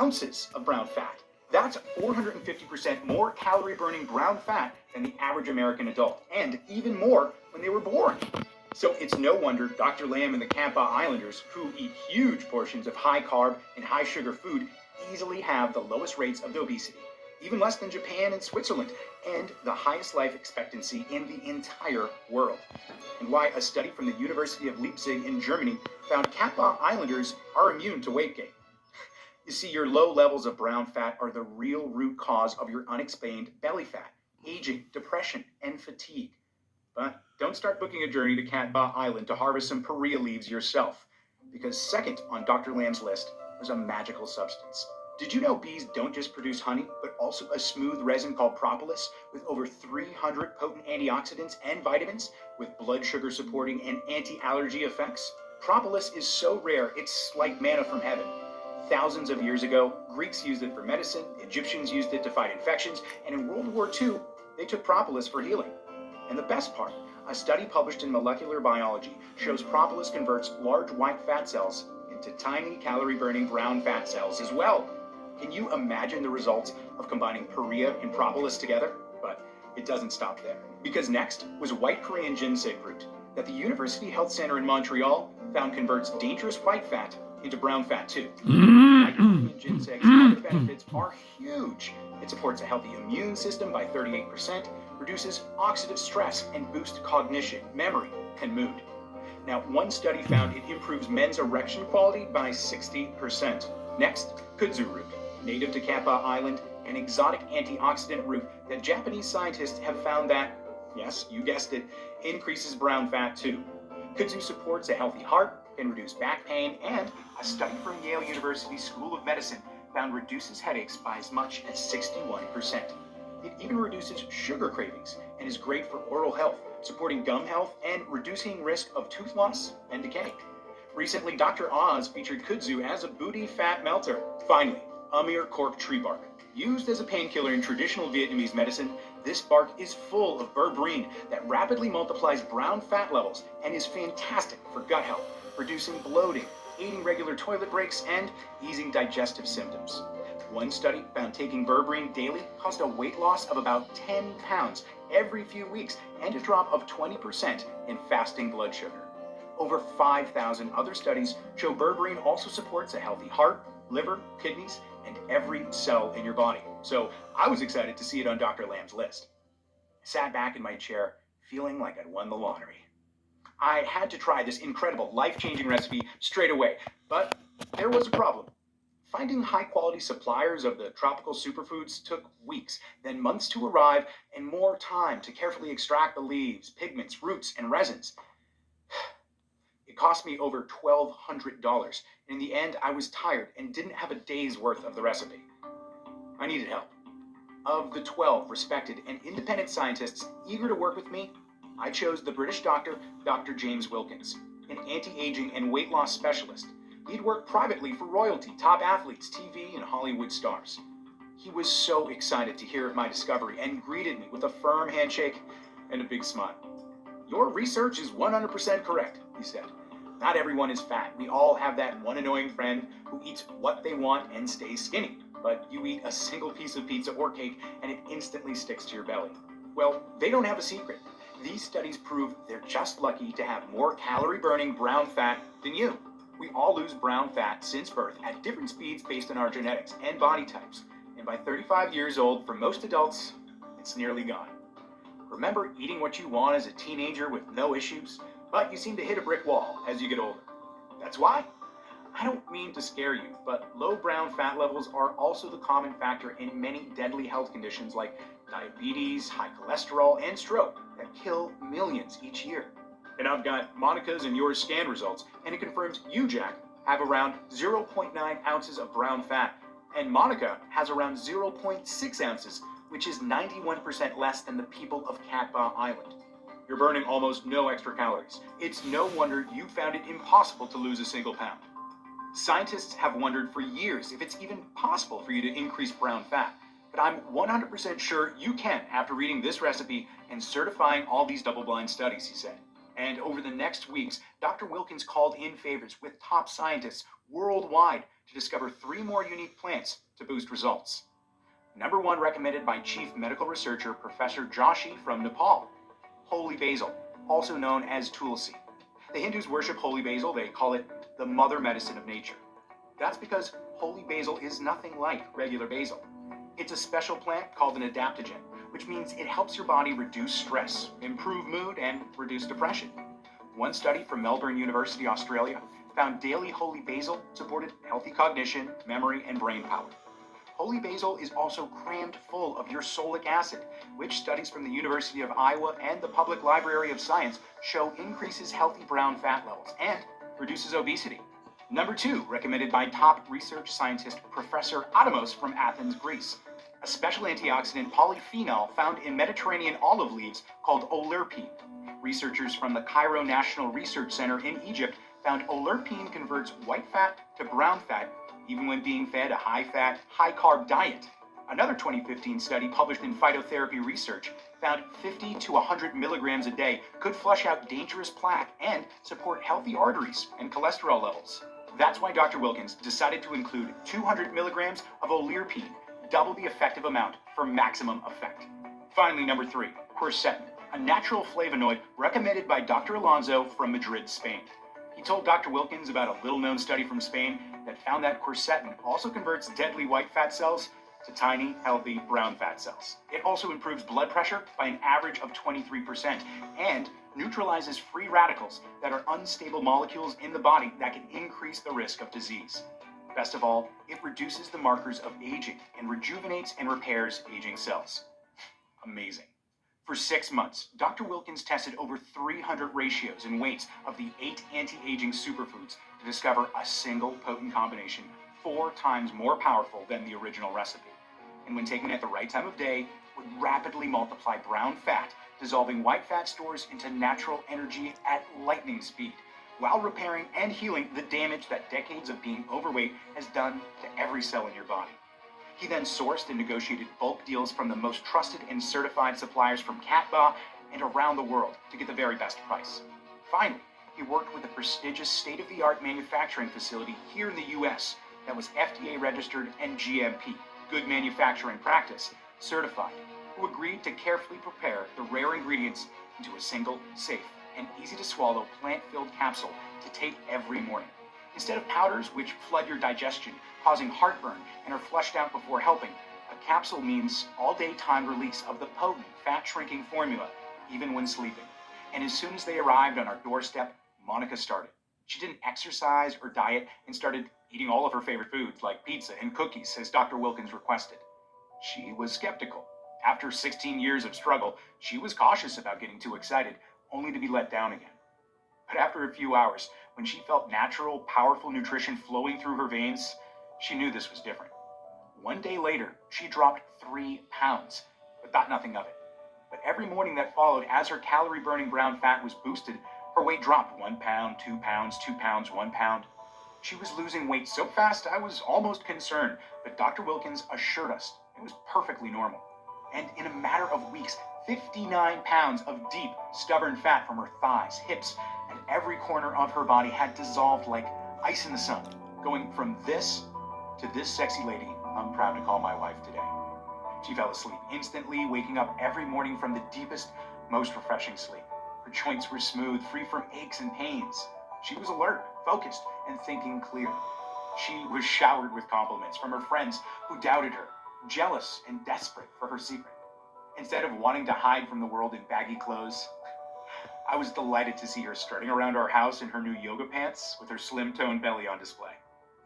ounces of brown fat. That's 450% more calorie-burning brown fat than the average American adult, and even more when they were born. So it's no wonder Dr. Lamb and the Kappa Islanders, who eat huge portions of high-carb and high-sugar food, easily have the lowest rates of obesity, even less than Japan and Switzerland, and the highest life expectancy in the entire world. And why a study from the University of Leipzig in Germany found Kappa Islanders are immune to weight gain. You see, your low levels of brown fat are the real root cause of your unexplained belly fat, aging, depression, and fatigue. But don't start booking a journey to Kappa Island to harvest some Paria leaves yourself, because second on Dr. Lamb's list was a magical substance. Did you know bees don't just produce honey, but also a smooth resin called propolis with over 300 potent antioxidants and vitamins with blood sugar supporting and anti-allergy effects? Propolis is so rare, it's like manna from heaven. Thousands of years ago, Greeks used it for medicine, Egyptians used it to fight infections, and in World War II, they took propolis for healing. And the best part, a study published in Molecular Biology shows propolis converts large white fat cells into tiny calorie-burning brown fat cells as well. Can you imagine the results of combining Paria and propolis together? But it doesn't stop there, because next was white Korean ginseng root that the University Health Center in Montreal found converts dangerous white fat into brown fat too. White Korean ginseng's other benefits are huge. It supports a healthy immune system by 38%, reduces oxidative stress, and boosts cognition, memory, and mood. Now, one study found it improves men's erection quality by 60%. Next, kudzu root, native to Kappa Island, an exotic antioxidant root that Japanese scientists have found that, yes, you guessed it, increases brown fat too. Kudzu supports a healthy heart, can reduce back pain, and a study from Yale University School of Medicine found reduces headaches by as much as 61%. It even reduces sugar cravings and is great for oral health, supporting gum health and reducing risk of tooth loss and decay. Recently, Dr. Oz featured kudzu as a booty fat melter. Finally, Amir cork tree bark. Used as a painkiller in traditional Vietnamese medicine, this bark is full of berberine that rapidly multiplies brown fat levels and is fantastic for gut health, reducing bloating, aiding regular toilet breaks, and easing digestive symptoms. One study found taking berberine daily caused a weight loss of about 10 pounds every few weeks and a drop of 20% in fasting blood sugar. Over 5,000 other studies show berberine also supports a healthy heart, liver, kidneys, and every cell in your body. So I was excited to see it on Dr. Lamb's list. I sat back in my chair, feeling like I'd won the lottery. I had to try this incredible, life-changing recipe straight away, but there was a problem. Finding high-quality suppliers of the tropical superfoods took weeks, then months to arrive, and more time to carefully extract the leaves, pigments, roots, and resins. It cost me over $1,200. In the end, I was tired and didn't have a day's worth of the recipe. I needed help. Of the 12 respected and independent scientists eager to work with me, I chose the British doctor, Dr. James Wilkins, an anti-aging and weight loss specialist. He'd worked privately for royalty, top athletes, TV, and Hollywood stars. He was so excited to hear of my discovery and greeted me with a firm handshake and a big smile. "Your research is 100% correct," he said. "Not everyone is fat. We all have that one annoying friend who eats what they want and stays skinny. But you eat a single piece of pizza or cake and it instantly sticks to your belly." Well, they don't have a secret. These studies prove they're just lucky to have more calorie-burning brown fat than you. We all lose brown fat since birth at different speeds based on our genetics and body types. And by 35 years old, for most adults, it's nearly gone. Remember eating what you want as a teenager with no issues, but you seem to hit a brick wall as you get older. That's why? I don't mean to scare you, but low brown fat levels are also the common factor in many deadly health conditions like diabetes, high cholesterol, and stroke that kill millions each year. And I've got Monica's and yours scan results, and it confirms you, Jack, have around 0.9 ounces of brown fat, and Monica has around 0.6 ounces, which is 91% less than the people of Kappa Island. You're burning almost no extra calories. It's no wonder you found it impossible to lose a single pound. Scientists have wondered for years if it's even possible for you to increase brown fat, but I'm 100% sure you can after reading this recipe and certifying all these double-blind studies, he said. And over the next weeks, Dr. Wilkins called in favorites with top scientists worldwide to discover 3 more unique plants to boost results. Number 1, recommended by Chief Medical Researcher Professor Joshi from Nepal, holy basil, also known as tulsi. The Hindus worship holy basil. They call it the mother medicine of nature. That's because holy basil is nothing like regular basil. It's a special plant called an adaptogen, which means it helps your body reduce stress, improve mood, and reduce depression. One study from Melbourne University, Australia, found daily holy basil supported healthy cognition, memory, and brain power. Holy basil is also crammed full of ursolic acid, which studies from the University of Iowa and the Public Library of Science show increases healthy brown fat levels and reduces obesity. Number 2, recommended by top research scientist Professor Adamos from Athens, Greece, a special antioxidant polyphenol found in Mediterranean olive leaves called oleuropein. Researchers from the Cairo National Research Center in Egypt found oleuropein converts white fat to brown fat even when being fed a high-fat, high-carb diet. Another 2015 study published in Phytotherapy Research found 50 to 100 milligrams a day could flush out dangerous plaque and support healthy arteries and cholesterol levels. That's why Dr. Wilkins decided to include 200 milligrams of oleuropein, double the effective amount for maximum effect. Finally, number 3, quercetin, a natural flavonoid recommended by Dr. Alonso from Madrid, Spain. He told Dr. Wilkins about a little-known study from Spain that found that quercetin also converts deadly white fat cells to tiny, healthy brown fat cells. It also improves blood pressure by an average of 23% and neutralizes free radicals that are unstable molecules in the body that can increase the risk of disease. Best of all, it reduces the markers of aging and rejuvenates and repairs aging cells. Amazing. For 6 months, Dr. Wilkins tested over 300 ratios and weights of the 8 anti-aging superfoods to discover a single potent combination 4 times more powerful than the original recipe. And when taken at the right time of day, would rapidly multiply brown fat, dissolving white fat stores into natural energy at lightning speed, while repairing and healing the damage that decades of being overweight has done to every cell in your body. He then sourced and negotiated bulk deals from the most trusted and certified suppliers from Catba and around the world to get the very best price. Finally, he worked with a prestigious state-of-the-art manufacturing facility here in the U.S. that was FDA registered and GMP, Good Manufacturing Practice, certified, who agreed to carefully prepare the rare ingredients into a single, safe, and easy-to-swallow plant-filled capsule to take every morning. Instead of powders which flood your digestion, causing heartburn and are flushed out before helping, a capsule means all-day time release of the potent fat-shrinking formula, even when sleeping. And as soon as they arrived on our doorstep, Monica started. She didn't exercise or diet and started eating all of her favorite foods like pizza and cookies, as Dr. Wilkins requested. She was skeptical. After 16 years of struggle, she was cautious about getting too excited, only to be let down again. But after a few hours, when she felt natural, powerful nutrition flowing through her veins, she knew this was different. One day later, she dropped 3 pounds, but thought nothing of it. But every morning that followed, as her calorie-burning brown fat was boosted, her weight dropped 1 pound, 2 pounds, 2 pounds, 1 pound. She was losing weight so fast I was almost concerned, but Dr. Wilkins assured us it was perfectly normal. And in a matter of weeks, 59 pounds of deep, stubborn fat from her thighs, hips, and every corner of her body had dissolved like ice in the sun, going from this to this sexy lady I'm proud to call my wife today. She fell asleep instantly, waking up every morning from the deepest, most refreshing sleep. Her joints were smooth, free from aches and pains. She was alert, focused, and thinking clearly. She was showered with compliments from her friends who doubted her, jealous and desperate for her secret. Instead of wanting to hide from the world in baggy clothes, I was delighted to see her strutting around our house in her new yoga pants with her slim-toned belly on display.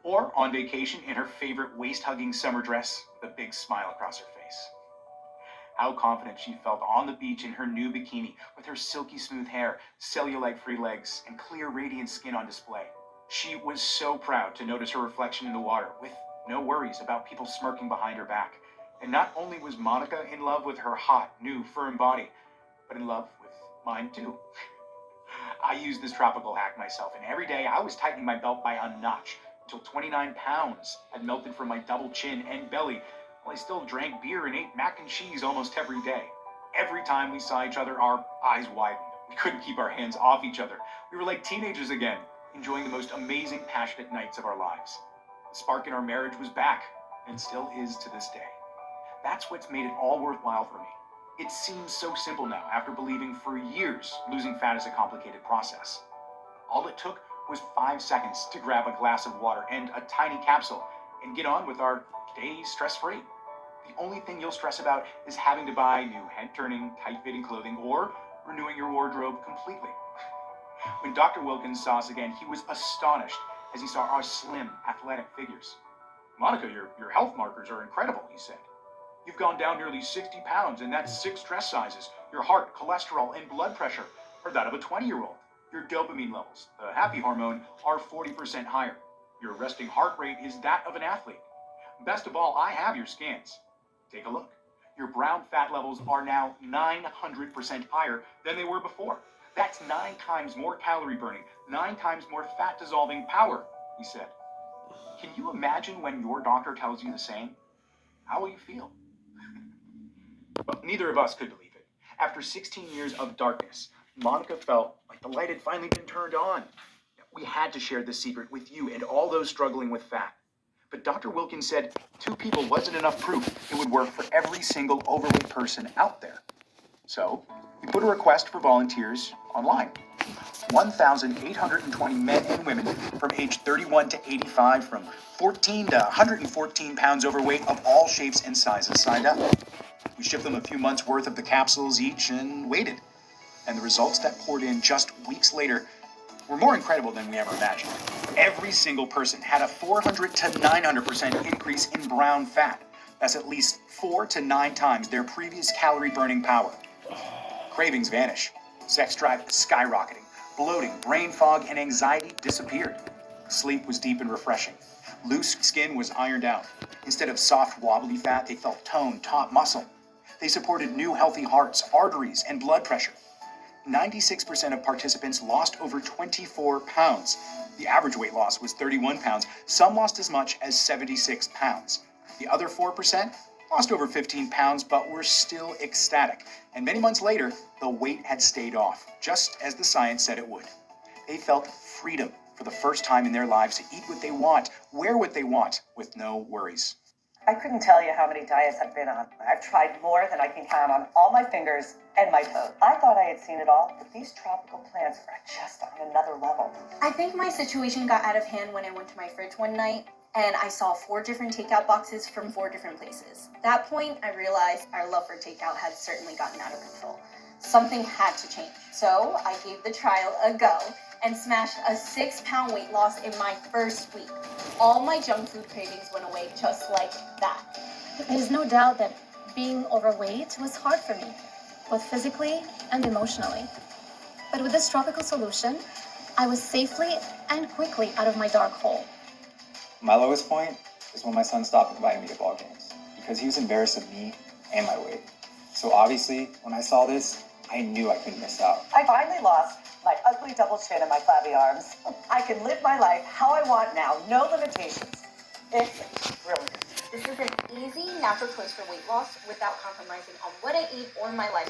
Or on vacation in her favorite waist-hugging summer dress with a big smile across her face. How confident she felt on the beach in her new bikini with her silky smooth hair, cellulite-free legs, and clear radiant skin on display. She was so proud to notice her reflection in the water with no worries about people smirking behind her back. And not only was Monica in love with her hot, new, firm body, but in love with mine too. I used this tropical hack myself, and every day I was tightening my belt by a notch until 29 pounds had melted from my double chin and belly, while I still drank beer and ate mac and cheese almost every day. Every time we saw each other, our eyes widened. We couldn't keep our hands off each other. We were like teenagers again, enjoying the most amazing, passionate nights of our lives. The spark in our marriage was back, and still is to this day. That's what's made it all worthwhile for me. It seems so simple now, after believing for years losing fat is a complicated process. All it took was 5 seconds to grab a glass of water and a tiny capsule and get on with our day stress-free. The only thing you'll stress about is having to buy new head-turning, tight-fitting clothing or renewing your wardrobe completely. When Dr. Wilkins saw us again, he was astonished as he saw our slim, athletic figures. "Monica, your health markers are incredible," he said. "You've gone down nearly 60 pounds, and that's 6 dress sizes. Your heart, cholesterol, and blood pressure are that of a 20-year-old. Your dopamine levels, the happy hormone, are 40% higher. Your resting heart rate is that of an athlete. Best of all, I have your scans. Take a look. Your brown fat levels are now 900% higher than they were before. That's 9 times more calorie burning, 9 times more fat dissolving power," he said. Can you imagine when your doctor tells you the same? How will you feel? Well, neither of us could believe it. After 16 years of darkness, Monica felt like the light had finally been turned on. We had to share this secret with you and all those struggling with fat. But Dr. Wilkins said 2 people wasn't enough proof it would work for every single overweight person out there. So he put a request for volunteers online. 1,820 men and women from age 31 to 85, from 14 to 114 pounds overweight, of all shapes and sizes, signed up. We shipped them a few months' worth of the capsules each and waited. And the results that poured in just weeks later were more incredible than we ever imagined. Every single person had a 400 to 900% increase in brown fat. That's at least 4 to 9 times their previous calorie burning power. Cravings vanish. Sex drive skyrocketing. Bloating, brain fog, and anxiety disappeared. Sleep was deep and refreshing. Loose skin was ironed out. Instead of soft, wobbly fat, they felt toned, taut muscle. They supported new healthy hearts, arteries, and blood pressure. 96% of participants lost over 24 pounds. The average weight loss was 31 pounds. Some lost as much as 76 pounds. The other 4% lost over 15 pounds, but were still ecstatic. And many months later, the weight had stayed off, just as the science said it would. They felt freedom for the first time in their lives to eat what they want, wear what they want, with no worries. I couldn't tell you how many diets I've been on. I've tried more than I can count on all my fingers and my toes. I thought I had seen it all, but these tropical plants are just on another level. I think my situation got out of hand when I went to my fridge one night and I saw 4 different takeout boxes from 4 different places. At that point, I realized our love for takeout had certainly gotten out of control. Something had to change. So I gave the trial a go and smashed a 6-pound weight loss in my first week. All my junk food cravings went away just like that. There's no doubt that being overweight was hard for me, both physically and emotionally. But with this tropical solution, I was safely and quickly out of my dark hole. My lowest point is when my son stopped inviting me to ball games because he was embarrassed of me and my weight. So obviously, when I saw this, I knew I couldn't miss out. I finally lost my ugly double chin and my flabby arms. I can live my life how I want now, no limitations. It's brilliant. This is an easy, natural choice for weight loss without compromising on what I eat or my lifestyle.